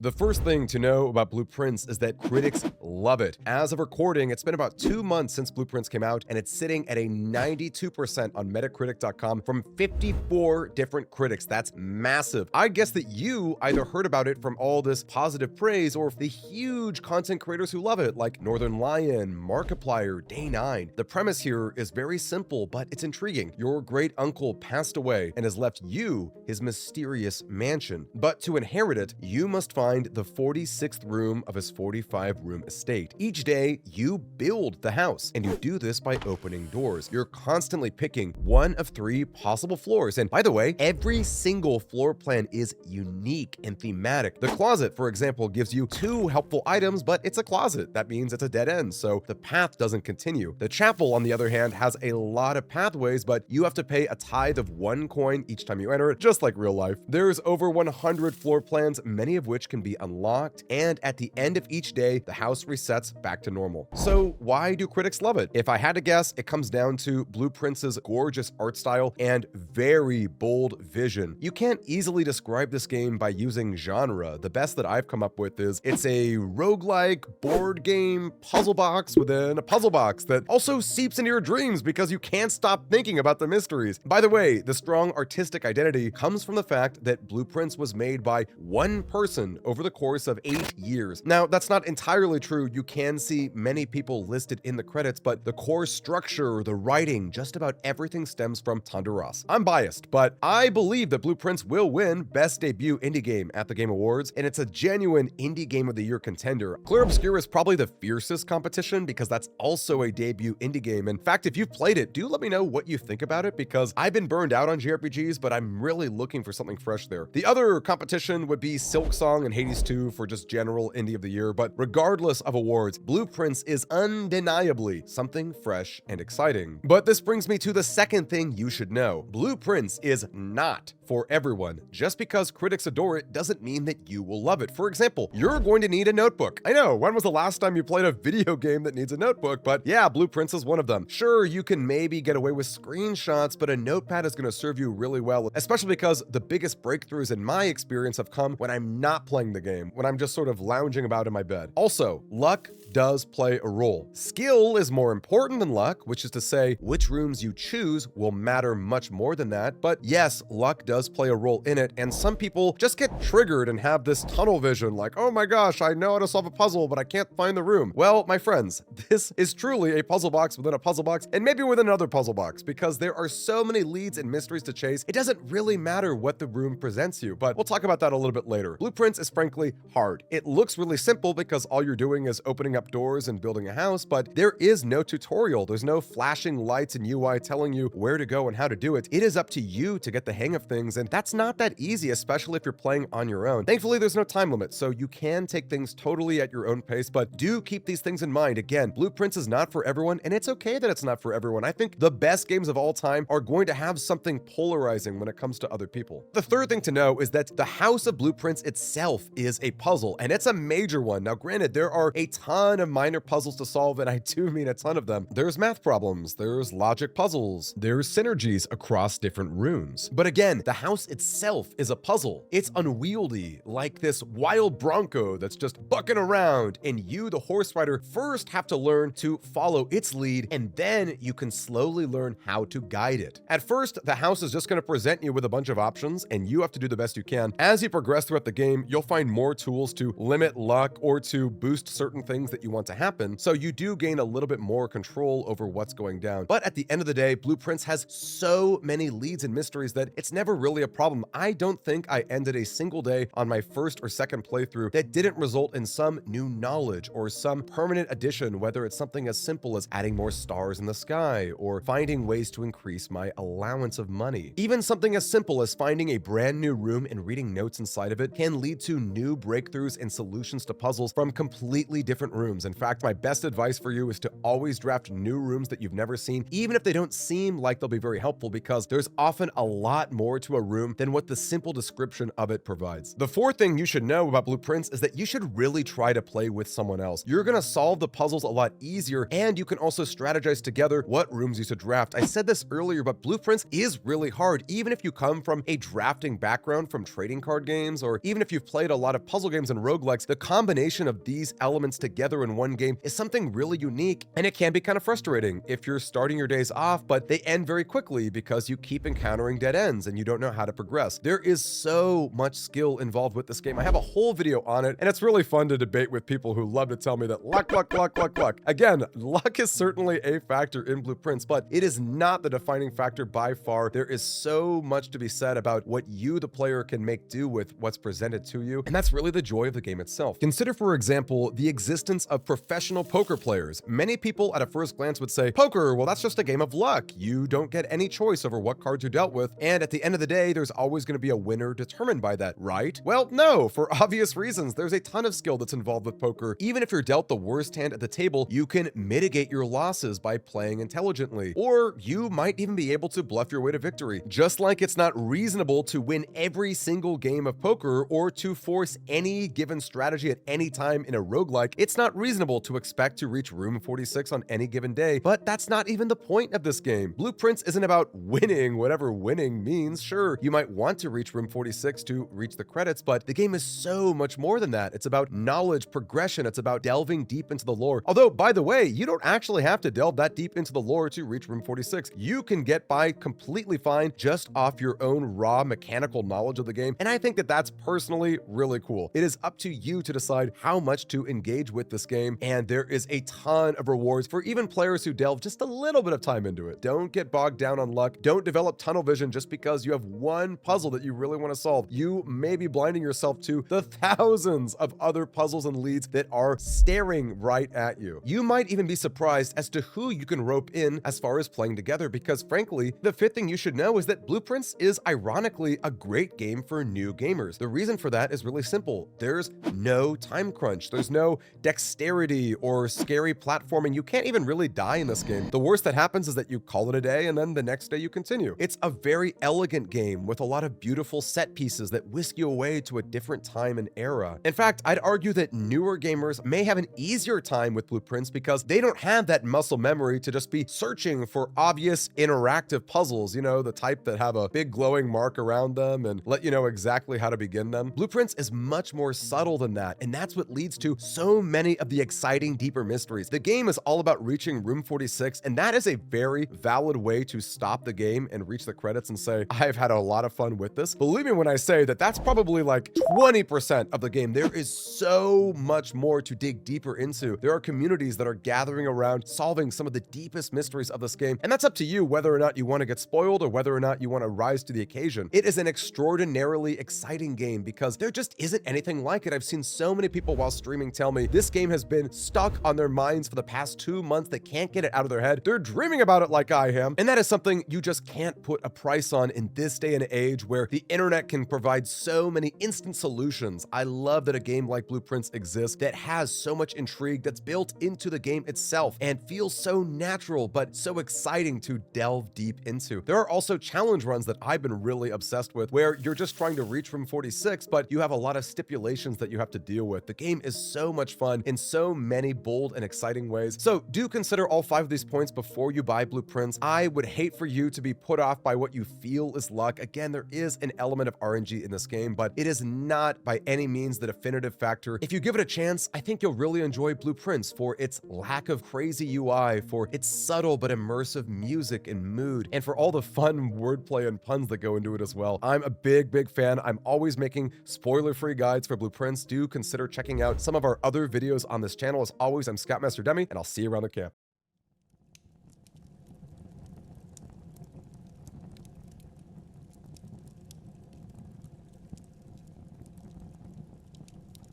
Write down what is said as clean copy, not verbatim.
The first thing to know about Blueprints is that critics love it. As of recording, it's been about 2 months since Blueprints came out, and it's sitting at a 92% on Metacritic.com from 54 different critics. That's massive. I guess that you either heard about it from all this positive praise or the huge content creators who love it, like Northern Lion, Markiplier, Day9. The premise here is very simple, but it's intriguing. Your great uncle passed away and has left you his mysterious mansion. But to inherit it, you must find the 46th room of his 45-room estate. Each day, you build the house, and you do this by opening doors. You're constantly picking one of 3 possible floors, and by the way, every single floor plan is unique and thematic. The closet, for example, gives you 2 helpful items, but it's a closet. That means it's a dead end, so the path doesn't continue. The chapel, on the other hand, has a lot of pathways, but you have to pay a tithe of 1 coin each time you enter it, just like real life. There's over 100 floor plans, many of which can be unlocked, and at the end of each day, the house resets back to normal. So why do critics love it? If I had to guess, it comes down to Blueprints' gorgeous art style and very bold vision. You can't easily describe this game by using genre. The best that I've come up with is it's a roguelike board game puzzle box within a puzzle box that also seeps into your dreams because you can't stop thinking about the mysteries. By the way, the strong artistic identity comes from the fact that Blueprints was made by one person over the course of 8 years. Now, that's not entirely true. You can see many people listed in the credits, but the core structure, the writing, just about everything stems from Thunder Ross. I'm biased, but I believe that Blueprints will win Best Debut Indie Game at the Game Awards, and it's a genuine Indie Game of the Year contender. Clear Obscure is probably the fiercest competition because that's also a debut indie game. In fact, if you've played it, do let me know what you think about it, because I've been burned out on JRPGs, but I'm really looking for something fresh there. The other competition would be Silksong and Hades 2 for just general Indie of the Year, but regardless of awards, Blueprints is undeniably something fresh and exciting. But this brings me to the second thing you should know. Blueprints is not for everyone. Just because critics adore it doesn't mean that you will love it. For example, you're going to need a notebook. I know, when was the last time you played a video game that needs a notebook? But yeah, Blueprints is one of them. Sure, you can maybe get away with screenshots, but a notepad is going to serve you really well, especially because the biggest breakthroughs in my experience have come when I'm not playing the game, when I'm just sort of lounging about in my bed. Also, luck does play a role. Skill is more important than luck, which is to say, which rooms you choose will matter much more than that. But yes, luck does play a role in it, and some people just get triggered and have this tunnel vision, like, oh my gosh, I know how to solve a puzzle, but I can't find the room. Well, my friends, this is truly a puzzle box within a puzzle box, and maybe within another puzzle box, because there are so many leads and mysteries to chase, it doesn't really matter what the room presents you, but we'll talk about that a little bit later. Blueprints is frankly hard. It looks really simple because all you're doing is opening up doors and building a house, but there is no tutorial. There's no flashing lights and UI telling you where to go and how to do it. It is up to you to get the hang of things, and that's not that easy, especially if you're playing on your own. Thankfully, there's no time limit, so you can take things totally at your own pace, but do keep these things in mind. Again, Blueprints is not for everyone, and it's okay that it's not for everyone. I think the best games of all time are going to have something polarizing when it comes to other people. The third thing to know is that the House of Blueprints itself is a puzzle, and it's a major one. Now, granted, there are a ton of minor puzzles to solve, and I do mean a ton of them. There's math problems, there's logic puzzles, there's synergies across different rooms. But again, the house itself is a puzzle. It's unwieldy, like this wild bronco that's just bucking around, and you, the horse rider, first have to learn to follow its lead, and then you can slowly learn how to guide it. At first, the house is just going to present you with a bunch of options, and you have to do the best you can. As you progress throughout the game, you'll find more tools to limit luck or to boost certain things that you want to happen, so you do gain a little bit more control over what's going down. But at the end of the day, Blueprints has so many leads and mysteries that it's never really a problem. I don't think I ended a single day on my first or second playthrough that didn't result in some new knowledge or some permanent addition, whether it's something as simple as adding more stars in the sky or finding ways to increase my allowance of money. Even something as simple as finding a brand new room and reading notes inside of it can lead to new breakthroughs and solutions to puzzles from completely different rooms. In fact, my best advice for you is to always draft new rooms that you've never seen, even if they don't seem like they'll be very helpful, because there's often a lot more to a room than what the simple description of it provides. The fourth thing you should know about Blueprints is that you should really try to play with someone else. You're gonna solve the puzzles a lot easier, and you can also strategize together what rooms you should draft. I said this earlier, but Blueprints is really hard, even if you come from a drafting background from trading card games, or even if you've played played a lot of puzzle games and roguelikes, the combination of these elements together in one game is something really unique, and it can be kind of frustrating if you're starting your days off, but they end very quickly because you keep encountering dead ends and you don't know how to progress. There is so much skill involved with this game. I have a whole video on it, and it's really fun to debate with people who love to tell me that luck. Again, luck is certainly a factor in Blueprints, but it is not the defining factor by far. There is so much to be said about what you, the player, can make do with what's presented to you, and that's really the joy of the game itself. Consider, for example, the existence of professional poker players. Many people at a first glance would say, poker, well, that's just a game of luck. You don't get any choice over what cards you're dealt with, and at the end of the day, there's always going to be a winner determined by that, right? Well, no, for obvious reasons. There's a ton of skill that's involved with poker. Even if you're dealt the worst hand at the table, you can mitigate your losses by playing intelligently, or you might even be able to bluff your way to victory. Just like it's not reasonable to win every single game of poker or to force any given strategy at any time in a roguelike, it's not reasonable to expect to reach room 46 on any given day, but that's not even the point of this game. Blueprints isn't about winning, whatever winning means. Sure, you might want to reach room 46 to reach the credits, but the game is so much more than that. It's about knowledge, progression, it's about delving deep into the lore. Although, by the way, you don't actually have to delve that deep into the lore to reach room 46. You can get by completely fine just off your own raw mechanical knowledge of the game, and I think that that's personally really cool. It is up to you to decide how much to engage with this game, and there is a ton of rewards for even players who delve just a little bit of time into it. Don't get bogged down on luck. Don't develop tunnel vision just because you have one puzzle that you really want to solve. You may be blinding yourself to the thousands of other puzzles and leads that are staring right at you. You might even be surprised as to who you can rope in as far as playing together, because frankly, the fifth thing you should know is that Blueprints is ironically a great game for new gamers. The reason for that is really simple. There's no time crunch. There's no dexterity or scary platforming. You can't even really die in this game. The worst that happens is that you call it a day and then the next day you continue. It's a very elegant game with a lot of beautiful set pieces that whisk you away to a different time and era. In fact, I'd argue that newer gamers may have an easier time with Blueprints because they don't have that muscle memory to just be searching for obvious interactive puzzles, you know, the type that have a big glowing mark around them and let you know exactly how to begin them. Blueprints is much more subtle than that, and that's what leads to so many of the exciting, deeper mysteries. The game is all about reaching room 46, and that is a very valid way to stop the game and reach the credits and say, I've had a lot of fun with this. Believe me when I say that that's probably like 20% of the game. There is so much more to dig deeper into. There are communities that are gathering around solving some of the deepest mysteries of this game, and that's up to you whether or not you want to get spoiled or whether or not you want to rise to the occasion. It is an extraordinarily exciting game because there just isn't anything like it. I've seen so many people while streaming tell me this game has been stuck on their minds for the past 2 months. They can't get it out of their head. They're dreaming about it like I am, and that is something you just can't put a price on in this day and age where the internet can provide so many instant solutions. I love that a game like Blueprints exists that has so much intrigue that's built into the game itself and feels so natural but so exciting to delve deep into. There are also challenge runs that I've been really obsessed with where you're just trying to reach room 46, but you have a lot of stipulations that you have to deal with. The game is so much fun in so many bold and exciting ways. So do consider all 5 of these points before you buy Blueprints. I would hate for you to be put off by what you feel is luck. Again, there is an element of RNG in this game, but it is not by any means the definitive factor. If you give it a chance, I think you'll really enjoy Blueprints for its lack of crazy UI, for its subtle but immersive music and mood, and for all the fun wordplay and puns that go into it as well. I'm a big fan. I'm always making spoiler-free guides for Blueprints. Do consider checking out some of our other videos on this channel. As always, I'm Scoutmaster Demi, and I'll see you around the camp.